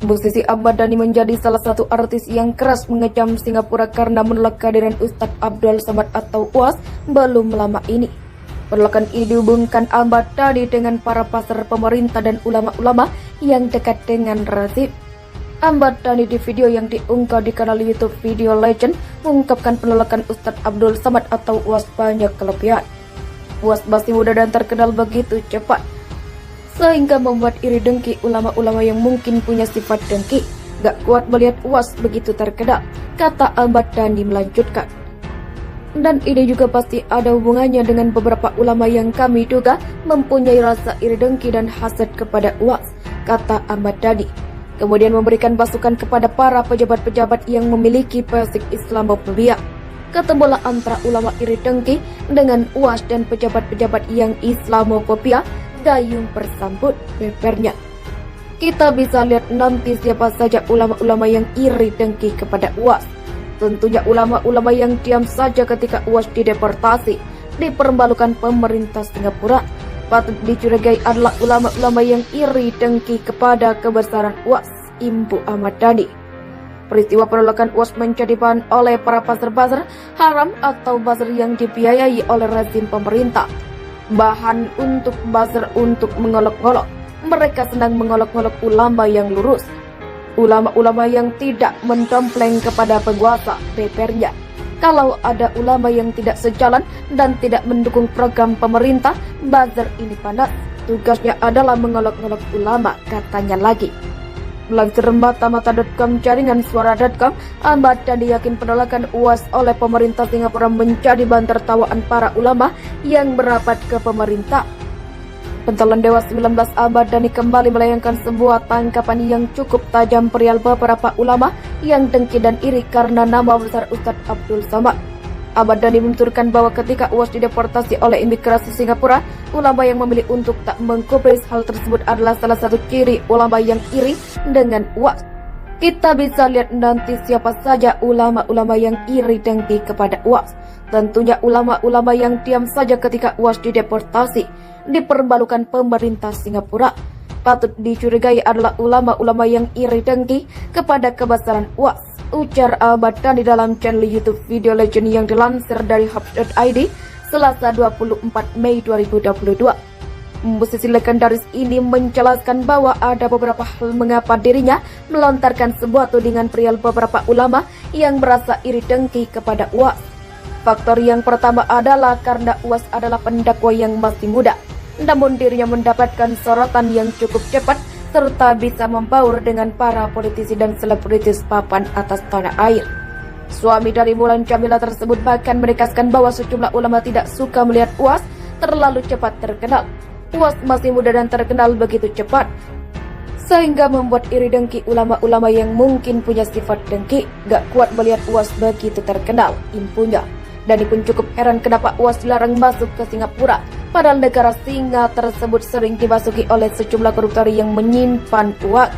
Musisi Ahmad Dhani menjadi salah satu artis yang keras mengecam Singapura karena menolak kehadiran Ustadz Abdul Somad atau UAS belum lama ini. Penolakan ini dihubungkan Ahmad Dhani dengan para pasar pemerintah dan ulama-ulama yang dekat dengan rezim. Ahmad Dhani di video yang diunggah di kanal YouTube Video Legend mengungkapkan penolakan Ustadz Abdul Somad atau UAS banyak kelebihan. UAS masih muda dan terkenal begitu cepat, sehingga membuat iri dengki ulama-ulama yang mungkin punya sifat dengki. Gak kuat melihat UAS begitu terkenal, kata Ahmad Dhani melanjutkan. Dan ini juga pasti ada hubungannya dengan beberapa ulama yang kami duga mempunyai rasa iri dengki dan hasad kepada UAS, kata Ahmad Dhani. Kemudian memberikan masukan kepada para pejabat-pejabat yang memiliki basic Islamofobia. Ketemulah antara ulama iri dengki dengan UAS dan pejabat-pejabat yang Islamofobia gayung bersambut bebernya. Kita bisa lihat nanti siapa saja ulama-ulama yang iri dengki kepada UAS. Tentunya ulama-ulama yang diam saja ketika UAS dideportasi, dipermalukan pemerintah Singapura. Patut dicurigai adalah ulama-ulama yang iri dengki kepada kebesaran UAS, imbu Ahmad Dhani. Peristiwa penolakan UAS menjadi bahan oleh para pasar-pasar haram atau bazar yang dibiayai oleh rezim pemerintah. Bahan untuk bazar untuk mengolok-olok. Mereka sedang mengolok-olok ulama yang lurus, ulama-ulama yang tidak mendompleng kepada penguasa, bebernya. Kalau ada ulama yang tidak sejalan dan tidak mendukung program pemerintah, bazar ini panas. Tugasnya adalah mengolok-olok ulama, katanya lagi. Melansir mata-mata.com jaringan suara.com, Ahmad Dhani yakin penolakan UAS oleh pemerintah Singapura menjadi bahan tertawaan para ulama yang merapat ke pemerintah. Pentolan Dewas 19 Ahmad Dhani kembali melayangkan sebuah tangkapan yang cukup tajam perihal beberapa ulama yang dengki dan iri karena nama besar Ustadz Abdul Somad. Ahmad Dhani menuturkan bahwa ketika UAS dideportasi oleh imigrasi Singapura, ulama yang memilih untuk tak menggubris hal tersebut adalah salah satu ciri ulama yang iri dengan UAS. Kita bisa lihat nanti siapa saja ulama-ulama yang iri dengki kepada UAS. Tentunya ulama-ulama yang diam saja ketika UAS dideportasi, dipermalukan pemerintah Singapura. Patut dicurigai adalah ulama-ulama yang iri dengki kepada kebesaran UAS, ujar Ahmad Dhani dalam channel YouTube Video Legend yang dilansir dari Hub.id Selasa 24 Mei 2022. Musisi legendaris ini menjelaskan bahwa ada beberapa hal mengapa dirinya melontarkan sebuah tudingan perihal beberapa ulama yang merasa iri dengki kepada UAS. Faktor yang pertama adalah karena UAS adalah pendakwa yang masih muda, namun dirinya mendapatkan sorotan yang cukup cepat serta bisa membaur dengan para politisi dan selebritis papan atas tanah air. Suami dari Mulan Jamila tersebut bahkan menegaskan bahwa sejumlah ulama tidak suka melihat UAS terlalu cepat terkenal. UAS masih muda dan terkenal begitu cepat, sehingga membuat iri dengki ulama-ulama yang mungkin punya sifat dengki. Gak kuat melihat UAS begitu terkenal, impunya. Dhani pun cukup heran kenapa UAS dilarang masuk ke Singapura, padahal negara singa tersebut sering dimasuki oleh sejumlah koruptor yang menyimpan uang.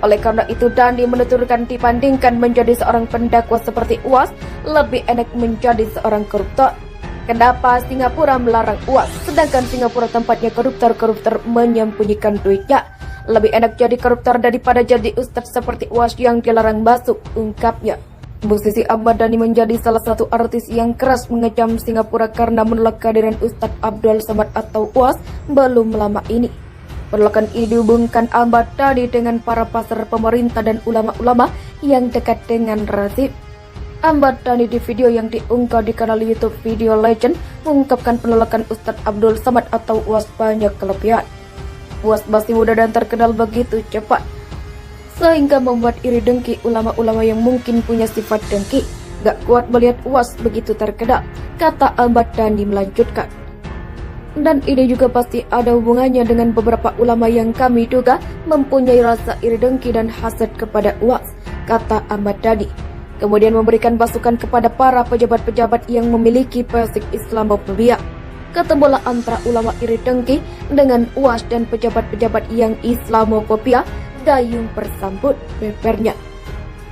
Oleh karena itu, Dhani menuturkan dibandingkan menjadi seorang pendakwa seperti UAS, lebih enak menjadi seorang koruptor. Kenapa Singapura melarang UAS, sedangkan Singapura tempatnya koruptor-koruptor menyembunyikan duitnya? Lebih enak jadi koruptor daripada jadi ustadz seperti UAS yang dilarang masuk, ungkapnya. Musisi Ahmad Dhani menjadi salah satu artis yang keras mengecam Singapura karena menolak kehadiran Ustadz Abdul Somad atau UAS belum lama ini. Penolakan ini dihubungkan Ahmad Dhani dengan para pasar pemerintah dan ulama-ulama yang dekat dengan rezim. Ahmad Dhani di video yang diunggah di kanal YouTube Video Legend mengungkapkan penolakan Ustadz Abdul Somad atau UAS banyak kelebihan. UAS masih muda dan terkenal begitu cepat, sehingga membuat iri dengki ulama-ulama yang mungkin punya sifat dengki. Gak kuat melihat UAS begitu terkenal, kata Ahmad Dhani melanjutkan. Dan ini juga pasti ada hubungannya dengan beberapa ulama yang kami duga mempunyai rasa iri dengki dan hasad kepada UAS, kata Ahmad Dhani. Kemudian memberikan masukan kepada para pejabat-pejabat yang memiliki basic Islamofobia. Ketemulah antara ulama iri dengki dengan UAS dan pejabat-pejabat yang Islamofobia gayung bersambut bebernya.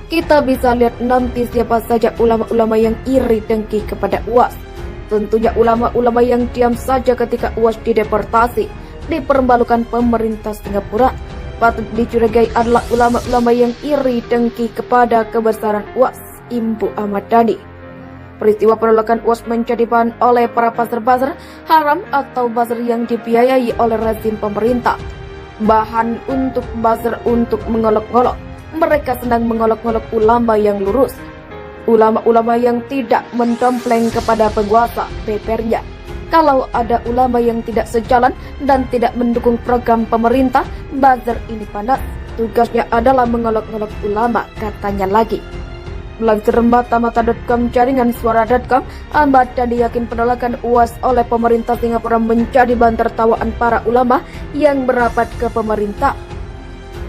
Kita bisa lihat nanti siapa saja ulama-ulama yang iri dengki kepada UAS. Tentunya ulama-ulama yang diam saja ketika UAS dideportasi, dipermalukan pemerintah Singapura. patut dicurigai adalah ulama-ulama yang iri dengki kepada kebesaran UAS, Impu Ahmad Dhani. Peristiwa penolakan UAS menjadi bahan oleh para buzzer-buzzer haram atau buzzer yang dibiayai oleh rezim pemerintah. Bahan untuk buzzer untuk mengolok-ngolok. Mereka sedang mengolok-ngolok ulama yang lurus. Ulama-ulama yang tidak mendompleng kepada penguasa, bebernya. Kalau ada ulama yang tidak sejalan dan tidak mendukung program pemerintah, buzzer ini panas. Tugasnya adalah mengolok-ngolok ulama, katanya lagi. Melansir mata-mata.com jaringan suara.com, Ahmad Dhani yakin penolakan UAS oleh pemerintah Singapura menjadi bahan tertawaan para ulama yang merapat ke pemerintah.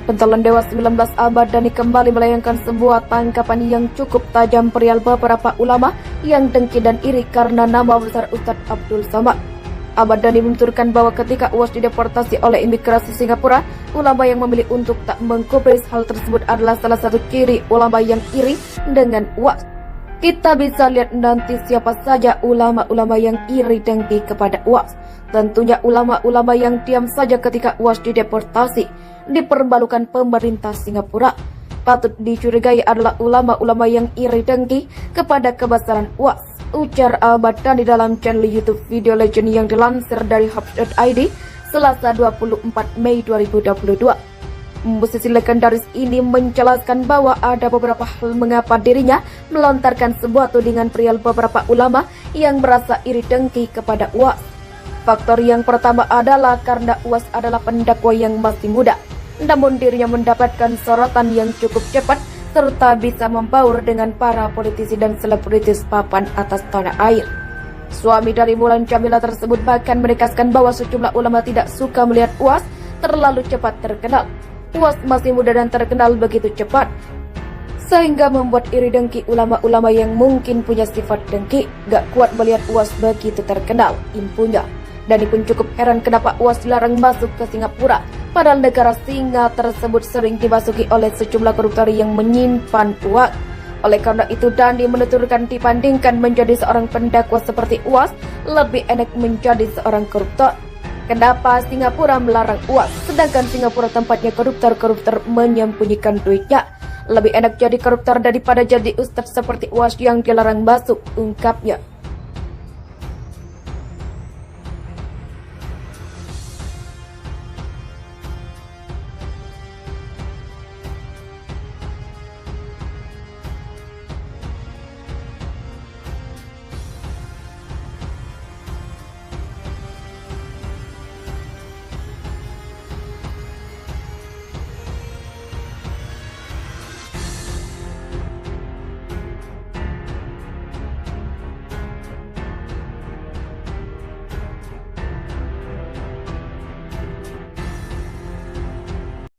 Pentolan Dewas 19 Ahmad Dhani kembali melayangkan sebuah tangkapan yang cukup tajam perihal beberapa ulama yang dengki dan iri karena nama besar Ustadz Abdul Somad. Ahmad Dhani menuturkan bahwa ketika UAS dideportasi oleh imigrasi Singapura, ulama yang memilih untuk tak mengkubris hal tersebut adalah salah satu ciri ulama yang iri dengan UAS. Kita bisa lihat nanti siapa saja ulama-ulama yang iri dengki kepada UAS. Tentunya ulama-ulama yang diam saja ketika UAS dideportasi, dipermalukan pemerintah Singapura. Patut dicurigai adalah ulama-ulama yang iri dengki kepada kebesaran UAS, ujar Ahmad Dhani dalam channel YouTube Video Legend yang dilansir dari Hub.id Selasa 24 Mei 2022. Musisi legendaris ini menjelaskan bahwa ada beberapa hal mengapa dirinya melontarkan sebuah tudingan perihal beberapa ulama yang merasa iri dengki kepada UAS. Faktor yang pertama adalah karena UAS adalah pendakwa yang masih muda, namun dirinya mendapatkan sorotan yang cukup cepat serta bisa membaur dengan para politisi dan selebritis papan atas tanah air. Suami dari Mulan Jamila tersebut bahkan menegaskan bahwa sejumlah ulama tidak suka melihat UAS terlalu cepat terkenal. UAS masih muda dan terkenal begitu cepat, sehingga membuat iri dengki ulama-ulama yang mungkin punya sifat dengki, gak kuat melihat UAS begitu terkenal, impunya. Dhani pun cukup heran kenapa UAS dilarang masuk ke Singapura, padahal negara singa tersebut sering dimasuki oleh sejumlah koruptor yang menyimpan uang. Oleh karena itu, Dhani menuturkan dibandingkan menjadi seorang pendakwa seperti UAS, lebih enak menjadi seorang koruptor. Kenapa Singapura melarang UAS, sedangkan Singapura tempatnya koruptor-koruptor menyembunyikan duitnya? Lebih enak jadi koruptor daripada jadi ustadz seperti UAS yang dilarang masuk, ungkapnya.